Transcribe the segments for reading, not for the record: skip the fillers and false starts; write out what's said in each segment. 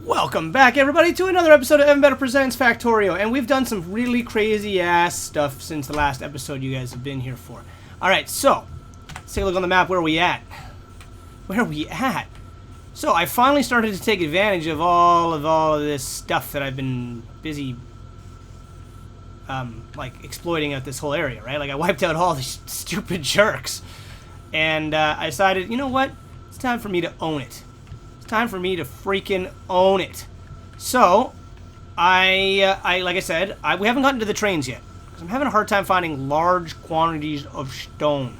Welcome back, everybody, to another episode of Even Better Presents Factorio, and we've done some really crazy-ass stuff since the last episode you guys have been here for. Alright, so, let's take a look on the map. Where are we at? Where are we at? So, I finally started to take advantage of all of this stuff that I've been busy, exploiting out this whole area, right? Like, I wiped out all these stupid jerks, and I decided, you know what? It's time for me to own it. It's time for me to freaking own it. So, like I said, we haven't gotten to the trains yet, because I'm having a hard time finding large quantities of stone.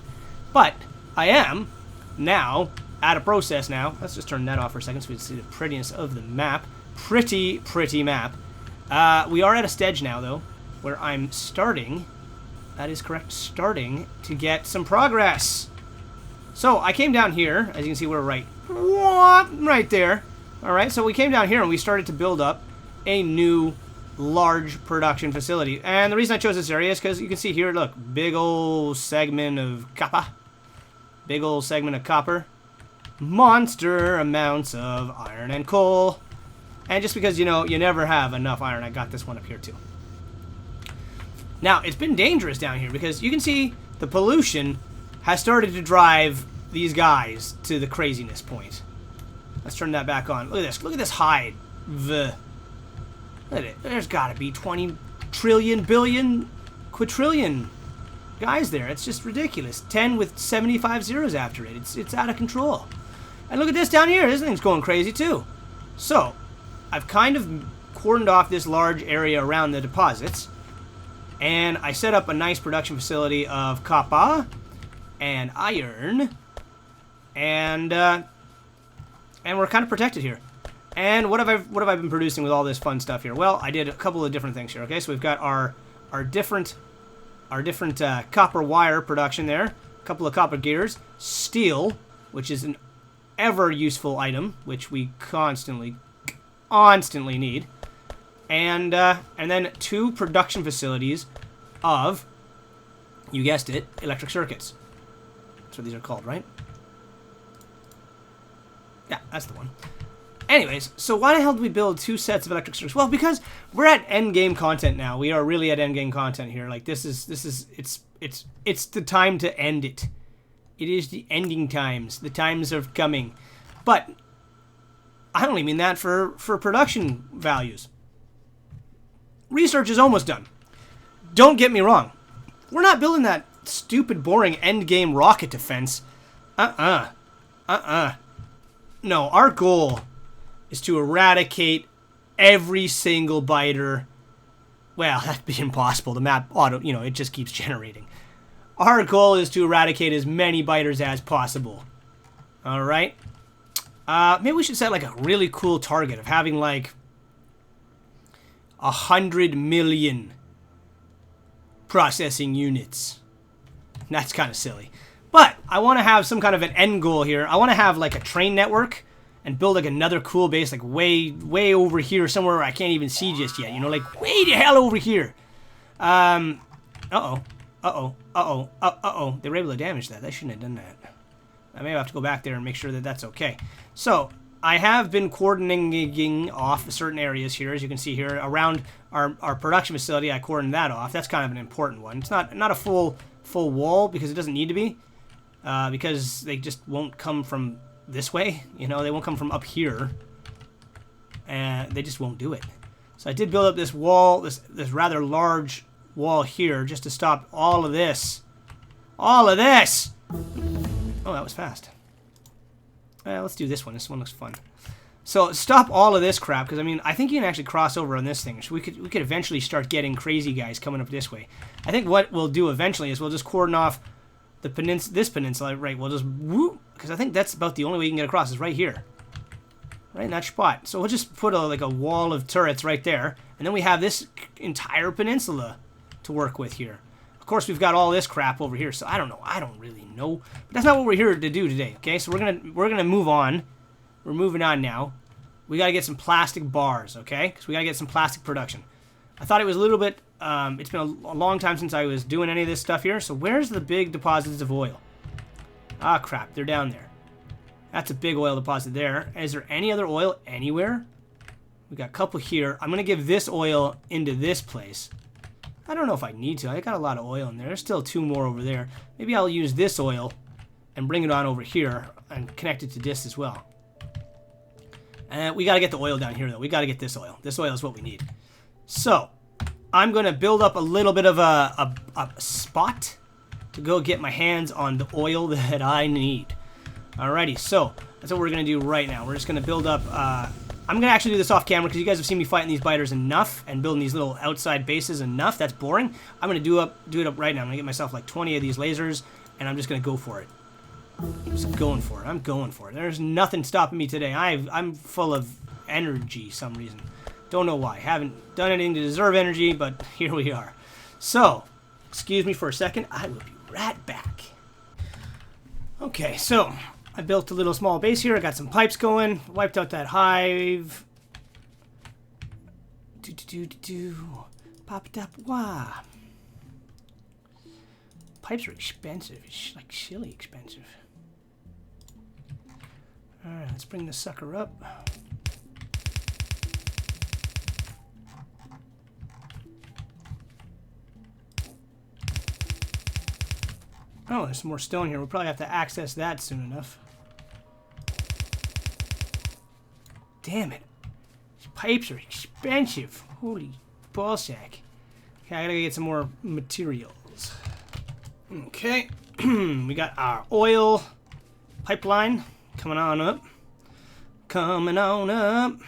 But I am now at a process now. Let's just turn that off for a second so we can see the prettiness of the map. Pretty map. We are at a stage now, though, where I'm starting, that is correct, starting to get some progress. So, I came down here, as you can see, we're right there. Alright, so we came down here and we started to build up a new large production facility. And the reason I chose this area is because you can see here, look, big old segment of copper. Big old segment of copper. Monster amounts of iron and coal. And just because, you know, you never have enough iron, I got this one up here too. Now, it's been dangerous down here because you can see the pollution has started to drive these guys to the craziness point. Let's turn that back on. Look at this. Look at this hide. Look at it. There's got to be 20 trillion, billion, quadrillion guys there. It's just ridiculous. 10 with 75 zeros after it. It's out of control. And look at this down here. This thing's going crazy too. So, I've kind of cordoned off this large area around the deposits. And I set up a nice production facility of copper and iron, and we're kind of protected here. And what have I been producing with all this fun stuff here? Well, I did a couple of different things here. Okay, so we've got our different copper wire production there, a couple of copper gears, steel, which is an ever useful item, which we constantly need, and then 2 production facilities of, you guessed it, electric circuits. That's what these are called, right? Yeah, that's the one. Anyways, so why the hell did we build 2 sets of electric circuits? Well, because we're at end game content now. We are really at end game content here. Like it's the time to end it. It is the ending times. The times are coming. But I only mean that for production values. Research is almost done. Don't get me wrong. We're not building that stupid, boring endgame rocket defense. No, our goal is to eradicate every single biter. Well, that'd be impossible. The map it just keeps generating. Our goal is to eradicate as many biters as possible. Alright? Maybe we should set like a really cool target of having like 100 million processing units. That's kind of silly. But I want to have some kind of an end goal here. I want to have like a train network and build like another cool base like way over here somewhere where I can't even see just yet. You know, like way the hell over here. Uh-oh. They were able to damage that. They shouldn't have done that. I may have to go back there and make sure that that's okay. So, I have been coordinating off certain areas here, as you can see here. Around our production facility, I cordoned that off. That's kind of an important one. It's not a full wall, because it doesn't need to be. Because they just won't come from this way. You know, they won't come from up here. And they just won't do it. So I did build up this wall, this rather large wall here, just to stop all of this. All of this! Oh, that was fast. Let's do this one. This one looks fun. So stop all of this crap, because I mean, I think you can actually cross over on this thing. So we could eventually start getting crazy guys coming up this way. I think what we'll do eventually is we'll just cordon off this peninsula, right? We'll just whoop, because I think that's about the only way you can get across is right here, right in that spot. So we'll just put like a wall of turrets right there, and then we have this entire peninsula to work with here. Of course, we've got all this crap over here, so I don't know. I don't really know. But that's not what we're here to do today, okay? So we're gonna move on. We're moving on now. We gotta get some plastic bars, okay? Because we gotta get some plastic production. I thought it was a little bit. It's been a long time since I was doing any of this stuff here. So where's the big deposits of oil? Ah, crap. They're down there. That's a big oil deposit there. Is there any other oil anywhere? We got a couple here. I'm going to give this oil into this place. I don't know if I need to. I got a lot of oil in there. There's still 2 more over there. Maybe I'll use this oil and bring it on over here and connect it to this as well. And we got to get the oil down here, though. We got to get this oil. This oil is what we need. So, I'm going to build up a little bit of a spot to go get my hands on the oil that I need. Alrighty, so that's what we're going to do right now. We're just going to build up... I'm going to actually do this off camera because you guys have seen me fighting these biters enough and building these little outside bases enough. That's boring. I'm going to do it up right now. I'm going to get myself like 20 of these lasers, and I'm just going to go for it. I'm just going for it. I'm going for it. There's nothing stopping me today. I'm full of energy some reason. Don't know why. Haven't done anything to deserve energy, but here we are. So, excuse me for a second. I will be right back. Okay, so I built a little small base here. I got some pipes going. Wiped out that hive. Pop it up. Wah. Pipes are expensive. It's like silly expensive. Alright, let's bring this sucker up. Oh, there's some more stone here. We'll probably have to access that soon enough. Damn it. These pipes are expensive. Holy ballsack. Okay, I gotta get some more materials. Okay. We got our oil pipeline coming on up. Coming on up.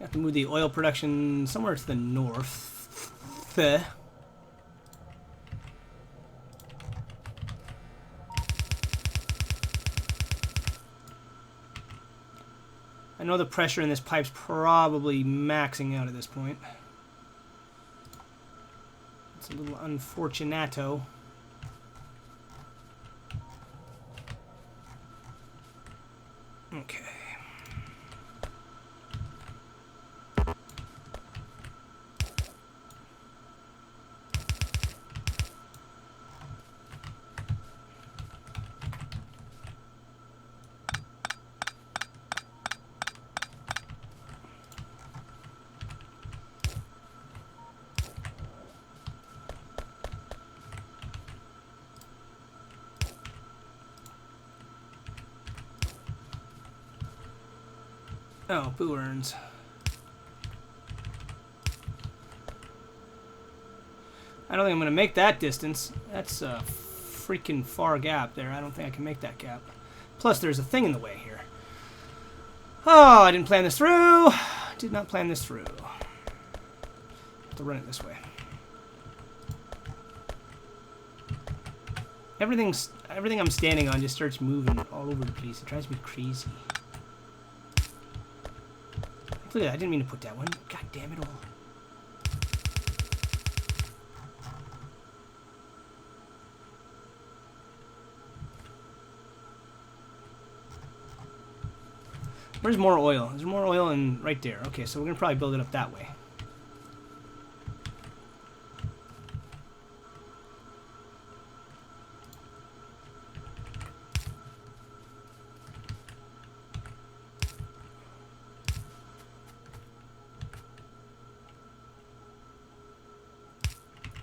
Have to move the oil production somewhere to the north. I know the pressure in this pipe's probably maxing out at this point. It's a little unfortunato. Okay. Oh, boo earns. I don't think I'm going to make that distance. That's a freaking far gap there. I don't think I can make that gap. Plus, there's a thing in the way here. Oh, I didn't plan this through. Did not plan this through. Have to run it this way. Everything I'm standing on just starts moving all over the place. It drives me crazy. Look at that. I didn't mean to put that one. God damn it all. Where's more oil? There's more oil in right there. Okay, so we're going to probably build it up that way.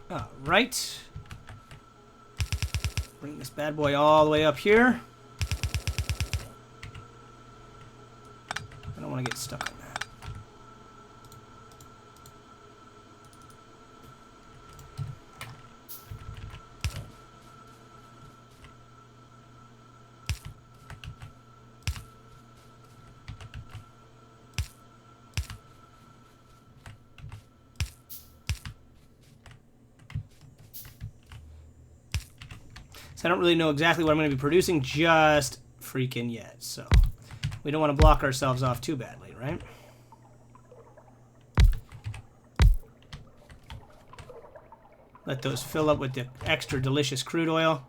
Alright. Bring this bad boy all the way up here. I don't want to get stuck on that. So I don't really know exactly what I'm going to be producing just freaking yet. So we don't want to block ourselves off too badly, right? Let those fill up with the extra delicious crude oil.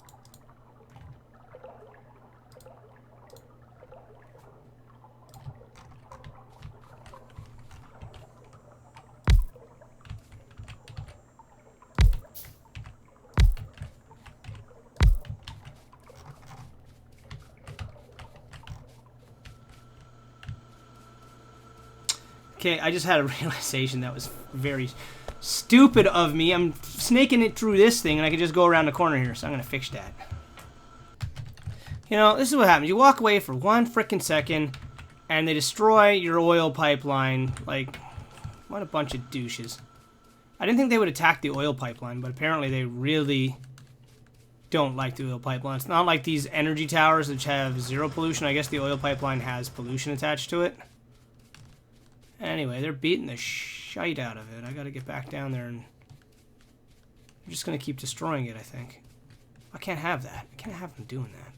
Okay, I just had a realization that was very stupid of me. I'm snaking it through this thing, and I can just go around the corner here, so I'm going to fix that. You know, this is what happens. You walk away for 1 frickin' second, and they destroy your oil pipeline. Like, what a bunch of douches. I didn't think they would attack the oil pipeline, but apparently they really don't like the oil pipeline. It's not like these energy towers which have 0 pollution. I guess the oil pipeline has pollution attached to it. Anyway, they're beating the shite out of it. I gotta get back down there, and I'm just gonna keep destroying it, I think. I can't have that. I can't have them doing that.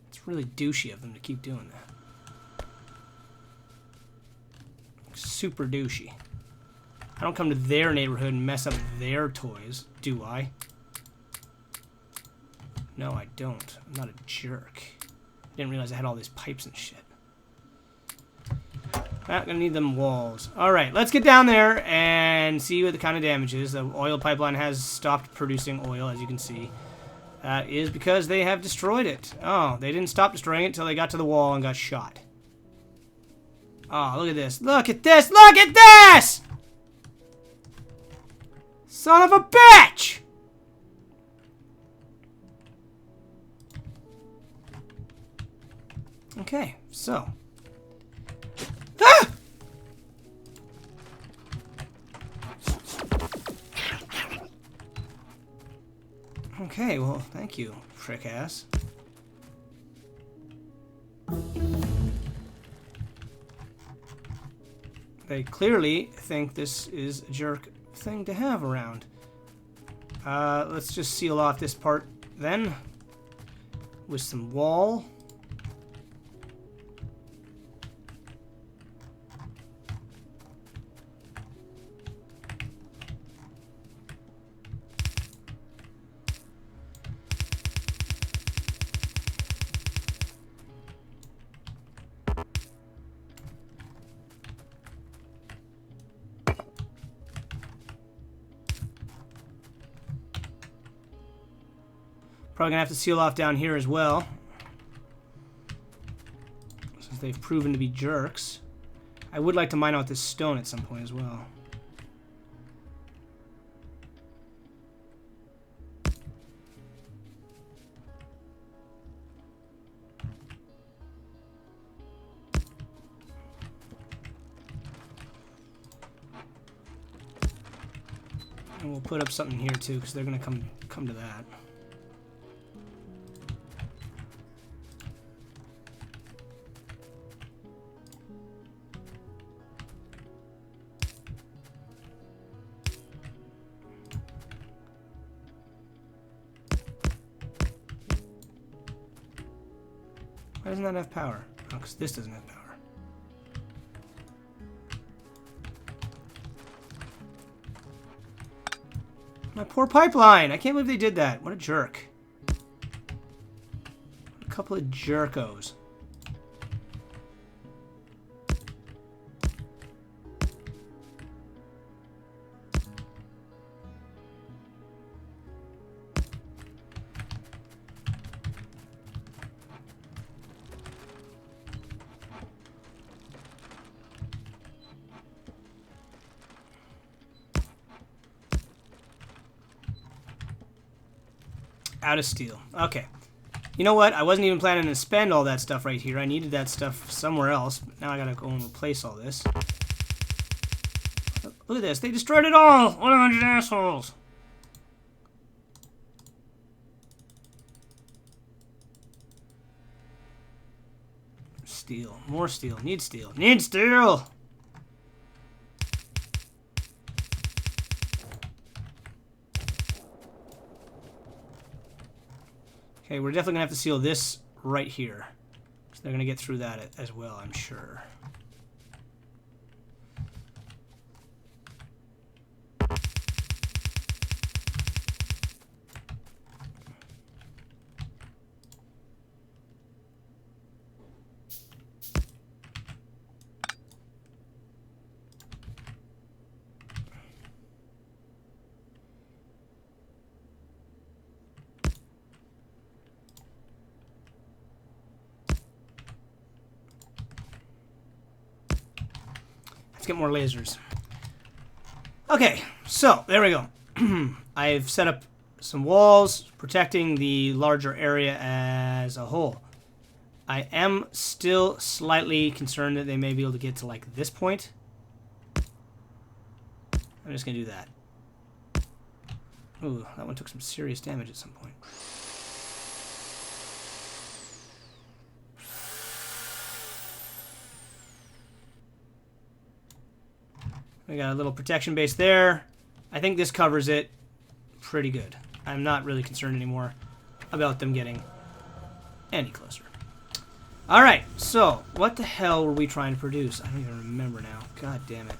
It's really douchey of them to keep doing that. Super douchey. I don't come to their neighborhood and mess up their toys, do I? No, I don't. I'm not a jerk. I didn't realize I had all these pipes and shit. Not gonna need them walls. Alright, let's get down there and see what the kind of damage is. The oil pipeline has stopped producing oil, as you can see. That is because they have destroyed it. Oh, they didn't stop destroying it until they got to the wall and got shot. Oh, look at this. Look at this! Look at this! Son of a bitch! Okay, so. Ah! Okay, well, thank you, frick ass. They clearly think this is a jerk thing to have around. Let's just seal off this part then with some wall. Probably gonna have to seal off down here as well, since they've proven to be jerks. I would like to mine out this stone at some point as well. And we'll put up something here too, because they're gonna come to that. Why doesn't that have power? Oh, because this doesn't have power. My poor pipeline! I can't believe they did that. What a jerk. What a couple of jerkos. Out of steel. Okay. You know what? I wasn't even planning to spend all that stuff right here. I needed that stuff somewhere else. But now I gotta go and replace all this. Look at this. They destroyed it all! What a bunch of assholes! Steel. More steel. Need steel. Need steel! Okay, we're definitely gonna have to seal this right here. So they're gonna get through that as well, I'm sure. get more lasers. Okay, so there we go. I've set up some walls protecting the larger area as a whole. I am still slightly concerned that they may be able to get to like this point. I'm just gonna do that. Ooh, that one took some serious damage at some point. We got a little protection base there. I think this covers it pretty good. I'm not really concerned anymore about them getting any closer. Alright, so what the hell were we trying to produce? I don't even remember now. God damn it.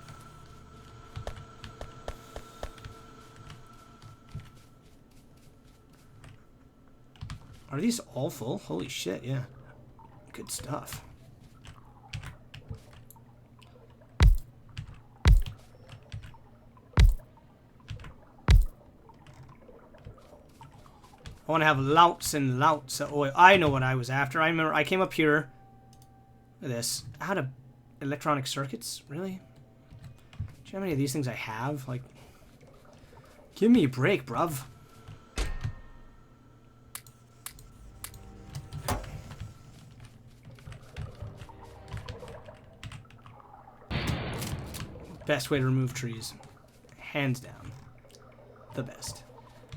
Are these all full? Holy shit, yeah. Good stuff. I want to have louts and louts of oil. I know what I was after. I remember I came up here. Look at this. Out of electronic circuits? Really? Do you know how many of these things I have? Like, give me a break, bruv. Best way to remove trees. Hands down. The best.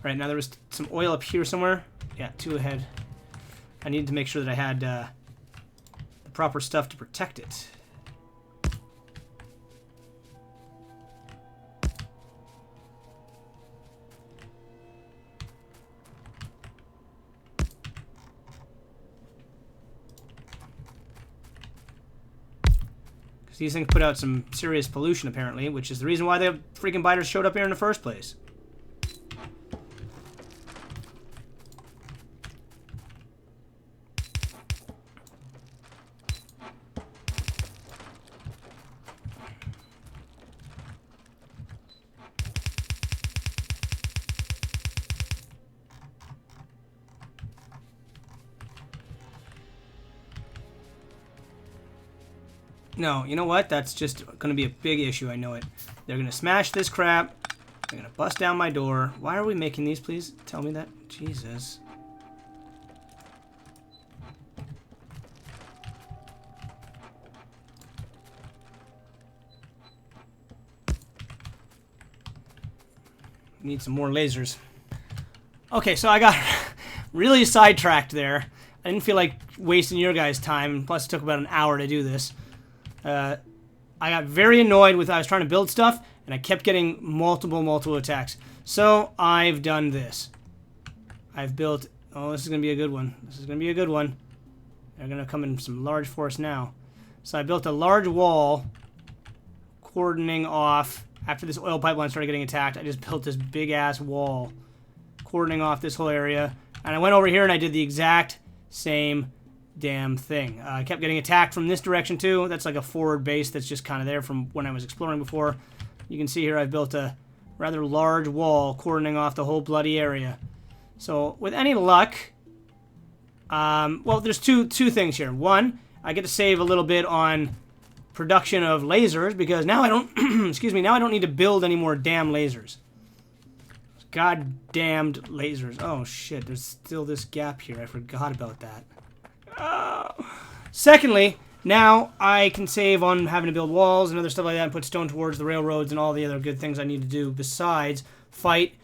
Right, now there was some oil up here somewhere. Yeah, 2 ahead. I needed to make sure that I had the proper stuff to protect it. Because these things put out some serious pollution, apparently, which is the reason why the freaking biters showed up here in the first place. No, you know what? That's just going to be a big issue. I know it. They're going to smash this crap. They're going to bust down my door. Why are we making these, please? Tell me that. Jesus. Need some more lasers. Okay, so I got really sidetracked there. I didn't feel like wasting your guys' time. Plus, it took about an hour to do this. I got very annoyed with I was trying to build stuff, and I kept getting multiple attacks. So, I've done this. I've built... Oh, this is going to be a good one. This is going to be a good one. They're going to come in some large force now. So, I built a large wall, cordoning off... After this oil pipeline started getting attacked, I just built this big-ass wall, cordoning off this whole area. And I went over here and I did the exact same damn thing. I kept getting attacked from this direction too. That's like a forward base that's just kind of there from when I was exploring before. You can see here I've built a rather large wall cordoning off the whole bloody area. So with any luck, well, there's two things here. One, I get to save a little bit on production of lasers because now I don't, excuse me, now I don't need to build any more damn lasers. God-damned lasers. Oh shit, there's still this gap here. I forgot about that. Oh. Secondly, now I can save on having to build walls and other stuff like that and put stone towards the railroads and all the other good things I need to do besides fight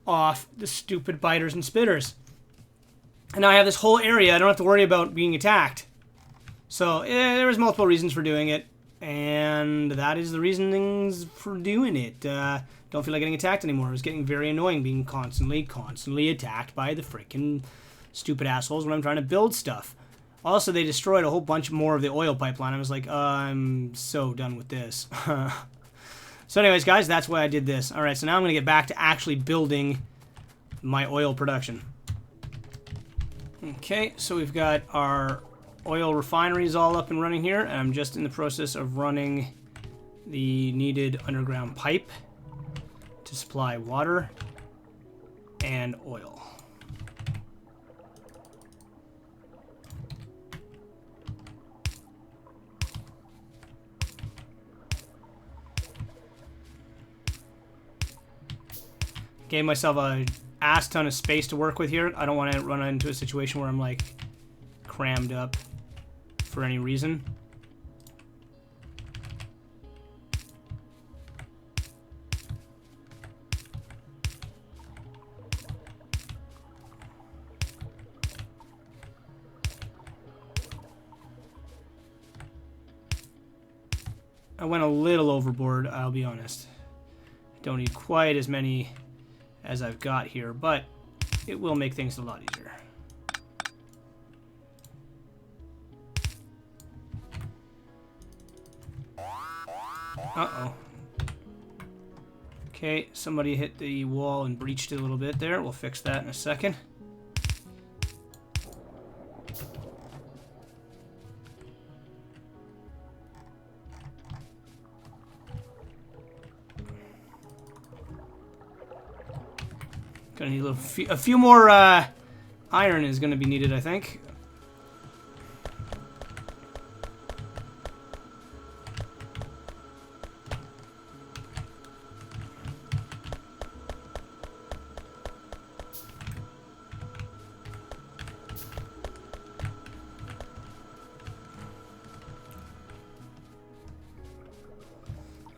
off the stupid biters and spitters. And now I have this whole area. I don't have to worry about being attacked. So, there was multiple reasons for doing it. And that is the reasonings for doing it. Don't feel like getting attacked anymore. It was getting very annoying being constantly attacked by the freaking stupid assholes when I'm trying to build stuff. Also, they destroyed a whole bunch more of the oil pipeline. I was like, I'm so done with this. So anyways, guys, that's why I did this. Alright, so now I'm going to get back to actually building my oil production. Okay, so we've got our oil refineries all up and running here, and I'm just in the process of running the needed underground pipe to supply water and oil. Gave myself a ass ton of space to work with here. I don't want to run into a situation where I'm like crammed up for any reason. I went a little overboard, I'll be honest. I don't need quite as many as I've got here, but it will make things a lot easier. Uh-oh. Okay, somebody hit the wall and breached it a little bit there. We'll fix that in a second. Gonna need a few more iron is gonna be needed, I think.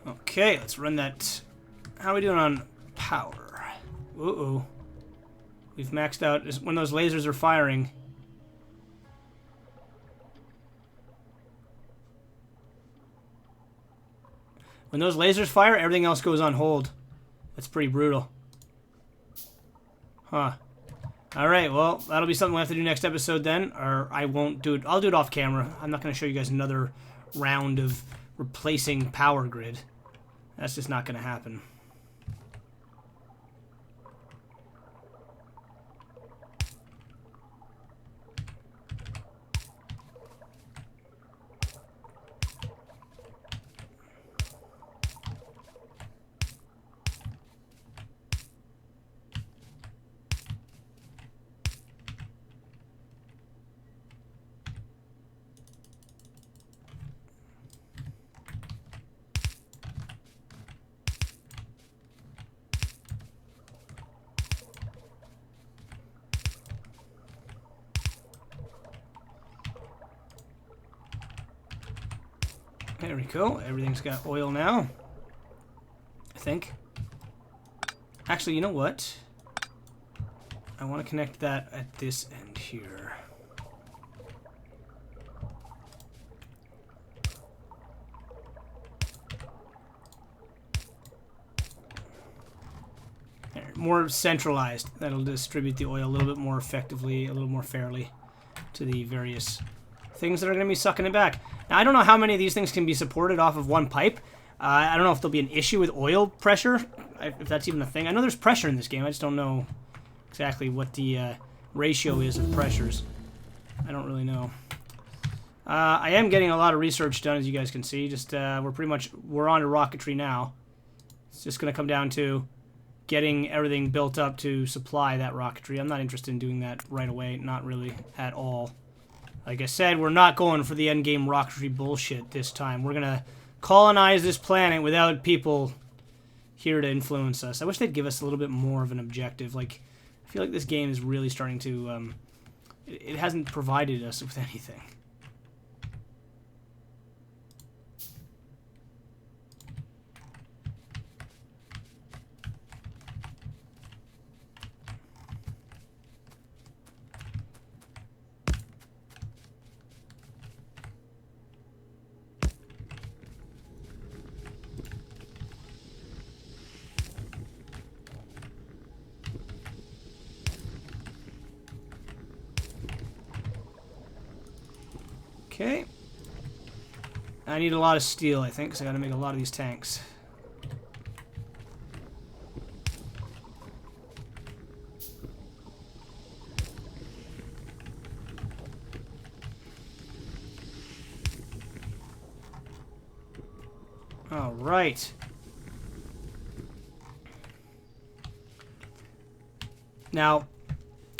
Okay, let's run that. How are we doing on power? Uh-oh. We've maxed out. When those lasers are firing. When those lasers fire, everything else goes on hold. That's pretty brutal. Huh. Alright, well, that'll be something we'll have to do next episode then. Or I won't do it. I'll do it off camera. I'm not going to show you guys another round of replacing power grid. That's just not going to happen. There we go. Everything's got oil now. I think. Actually, you know what? I want to connect that at this end here. There, more centralized. That'll distribute the oil a little bit more effectively, a little more fairly to the various things that are going to be sucking it back. Now, I don't know how many of these things can be supported off of one pipe. I don't know if there'll be an issue with oil pressure, if that's even a thing. I know there's pressure in this game. I just don't know exactly what the ratio is of pressures. I don't really know. I am getting a lot of research done, as you guys can see. Just we're on to rocketry now. It's just going to come down to getting everything built up to supply that rocketry. I'm not interested in doing that right away. Not really at all. Like I said, we're not going for the endgame rocketry bullshit this time. We're going to colonize this planet without people here to influence us. I wish they'd give us a little bit more of an objective. Like, I feel like this game is really starting to... it hasn't provided us with anything. Okay. I need a lot of steel, I think, because I got to make a lot of these tanks. All right. Now,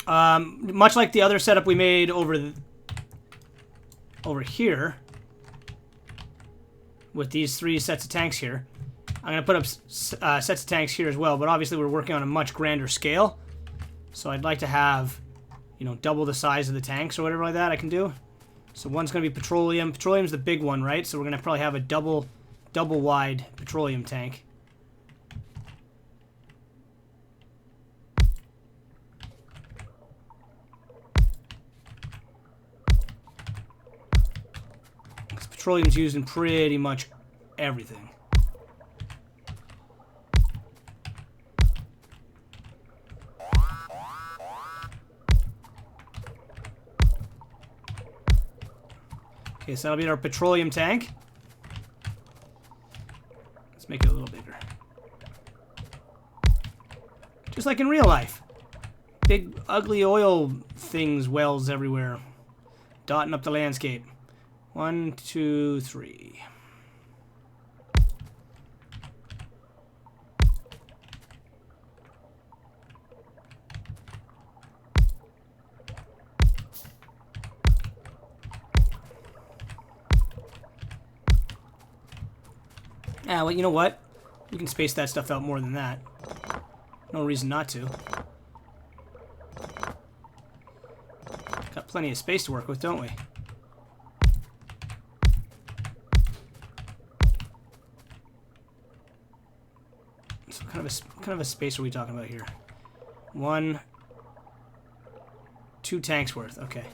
much like the other setup we made over here with these 3 sets of tanks here, I'm going to put up sets of tanks here as well, but obviously we're working on a much grander scale. So I'd like to have, you know, double the size of the tanks or whatever like that I can do. So one's going to be petroleum. Petroleum's the big one, right? So we're going to probably have a double wide petroleum tank. Because petroleum's used in pretty much everything. Okay, so that'll be our petroleum tank. Let's make it a little bigger. Just like in real life. Big, ugly oil things, wells everywhere. Dotting up the landscape. 1, 2, 3. Well, you know what? We can space that stuff out more than that. No reason not to. Got plenty of space to work with, don't we? So what kind of a space are we talking about here? 1, 2 tanks worth. Okay.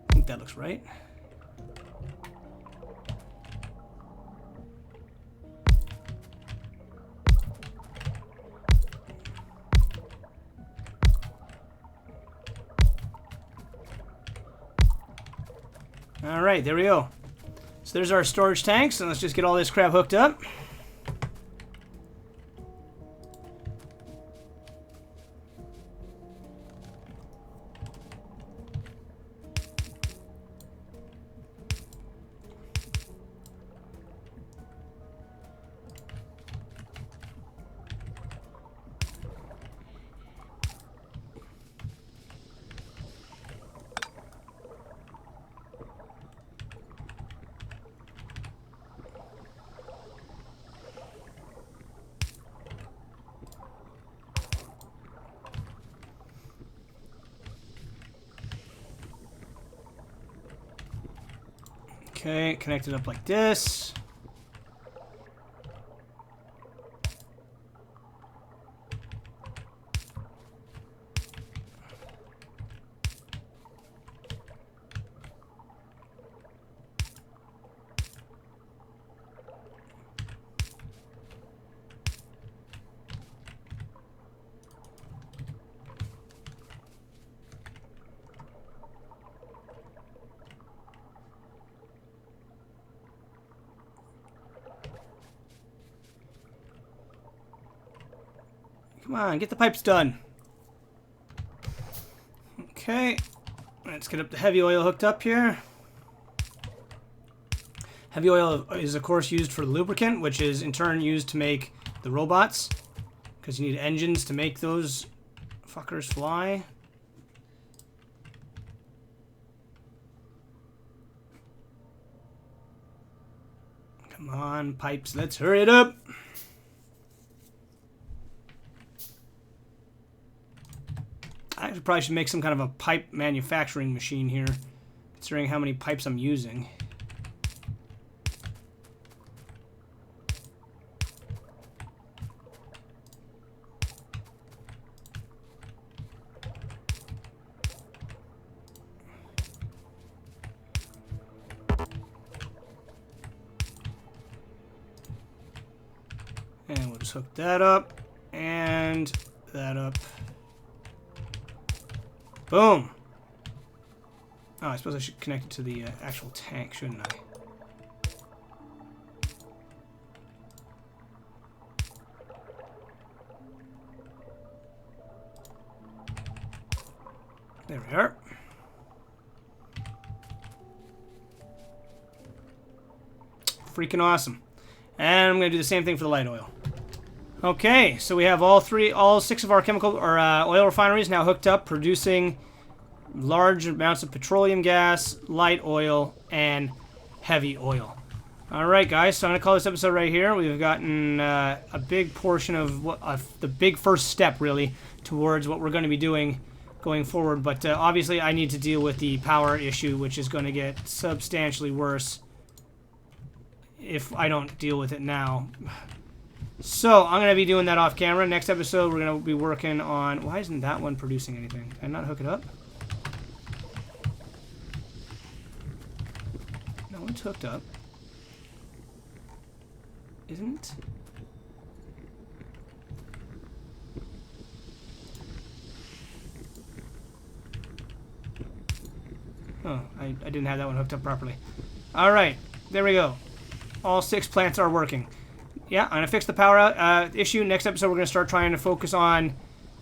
I think that looks right. Alright, there we go. So there's our storage tanks, and let's just get all this crap hooked up. Okay, connect it up like this. Come on, get the pipes done. Okay, let's get up the heavy oil hooked up here. Heavy oil is, of course, used for the lubricant, which is in turn used to make the robots, because you need engines to make those fuckers fly. Come on, pipes, let's hurry it up. I probably should make some kind of a pipe manufacturing machine here, considering how many pipes I'm using. And we'll just hook that up and that up. Boom! Oh, I suppose I should connect it to the actual tank, shouldn't I? There we are. Freaking awesome. And I'm going to do the same thing for the light oil. Okay, so we have all 6 of our chemical or oil refineries now hooked up, producing large amounts of petroleum gas, light oil, and heavy oil. Alright guys, so I'm going to call this episode right here. We've gotten a big portion of the big first step, really, towards what we're going to be doing going forward. But obviously I need to deal with the power issue, which is going to get substantially worse if I don't deal with it now. So I'm going to be doing that off camera. Next episode we're going to be working on... Why isn't that one producing anything? Did I not hook it up? No one's hooked up. Isn't? Oh, I didn't have that one hooked up properly. Alright, there we go. All 6 plants are working. Yeah, I'm going to fix the power out issue. Next episode we're going to start trying to focus on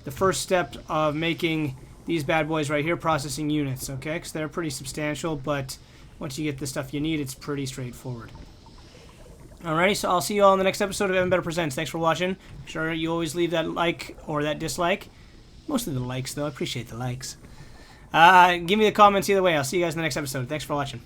the first step of making these bad boys right here processing units, okay? Because they're pretty substantial, but once you get the stuff you need, it's pretty straightforward. Alrighty, so I'll see you all in the next episode of Evan Better Presents. Thanks for watching. Make sure you always leave that like or that dislike. Mostly the likes, though. I appreciate the likes. Give me the comments either way. I'll see you guys in the next episode. Thanks for watching.